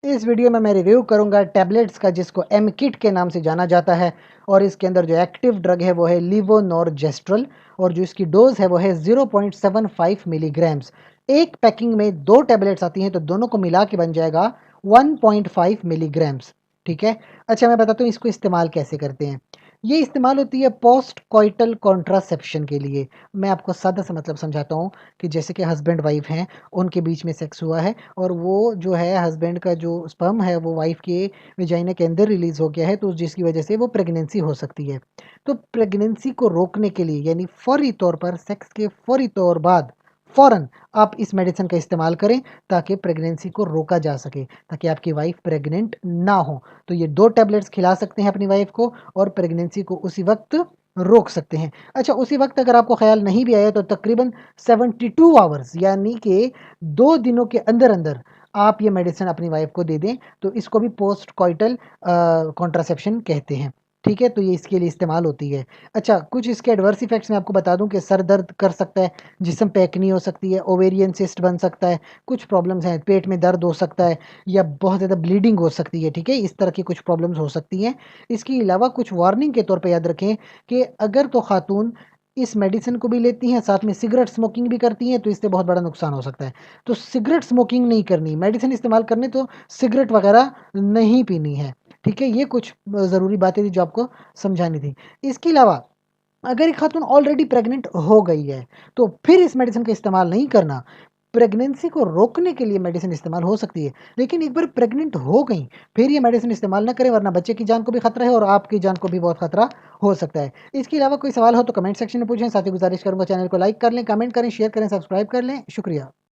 इस वीडियो में मैं रिव्यू करूंगा टैबलेट्स का जिसको एम किट के नाम से जाना जाता है और इसके अंदर जो एक्टिव ड्रग है वो है लीवोनॉर्जेस्ट्रल और जो इसकी डोज है वो है 0.75 मिलीग्राम्स। एक पैकिंग में 2 टैबलेट्स आती हैं तो दोनों को मिला के बन जाएगा 1.5 मिलीग्राम्स। ठीक है। अच्छा, मैं बताता हूँ इसको इस्तेमाल कैसे करते हैं। ये इस्तेमाल होती है पोस्ट कॉइटल कॉन्ट्रासेप्शन के लिए। मैं आपको सादा सा मतलब समझाता हूँ कि जैसे कि हस्बैंड वाइफ हैं, उनके बीच में सेक्स हुआ है और वो जो है हस्बैंड का जो स्पर्म है वो वाइफ के वेजाइना के अंदर रिलीज हो गया है, तो जिसकी वजह से वो प्रेगनेंसी हो सकती है। तो प्रेगनेंसी को रोकने के लिए यानी फौरी तौर पर सेक्स के फौरी तौर बाद फौरन आप इस मेडिसिन का इस्तेमाल करें ताकि प्रेगनेंसी को रोका जा सके, ताकि आपकी वाइफ प्रेग्नेंट ना हो। तो ये 2 टैबलेट्स खिला सकते हैं अपनी वाइफ को और प्रेगनेंसी को उसी वक्त रोक सकते हैं। अच्छा, उसी वक्त अगर आपको ख्याल नहीं भी आया तो तकरीबन 72 आवर्स यानी कि 2 दिनों के अंदर अंदर आप ये मेडिसिन अपनी वाइफ को दे दें तो इसको भी पोस्ट कॉइटल कॉन्ट्रासेप्शन कहते हैं। ठीक है, तो ये इसके लिए इस्तेमाल होती है। अच्छा, कुछ इसके एडवर्स इफेक्ट्स मैं आपको बता दूं कि सर दर्द कर सकता है, जिस्म पे एक्नी हो सकती है, ओवेरियन सिस्ट बन सकता है, कुछ प्रॉब्लम्स हैं, पेट में दर्द हो सकता है या बहुत ज़्यादा ब्लीडिंग हो सकती है। ठीक है, इस तरह की कुछ प्रॉब्लम्स हो सकती हैं। इसके अलावा कुछ वार्निंग के तौर पे याद रखें कि अगर तो खातून इस मेडिसिन को भी लेती हैं, साथ में सिगरेट स्मोकिंग भी करती हैं, तो इससे बहुत बड़ा नुकसान हो सकता है। तो सिगरेट स्मोकिंग नहीं करनी, मेडिसिन इस्तेमाल करने तो सिगरेट वगैरह नहीं पीनी है। ठीक है, ये कुछ ज़रूरी बातें थी जो आपको समझानी थी। इसके अलावा अगर एक खातून ऑलरेडी प्रेग्नेंट हो गई है तो फिर इस मेडिसिन का इस्तेमाल नहीं करना। प्रेगनेंसी को रोकने के लिए मेडिसिन इस्तेमाल हो सकती है, लेकिन एक बार प्रेग्नेंट हो गई फिर ये मेडिसिन इस्तेमाल ना करें, वरना बच्चे की जान को भी खतरा है और आपकी जान को भी बहुत खतरा हो सकता है। इसके अलावा कोई सवाल हो तो कमेंट सेक्शन में पूछें। साथ ही गुजारिश करूंगा चैनल को लाइक कर लें, कमेंट करें, शेयर करें, सब्सक्राइब कर लें। शुक्रिया।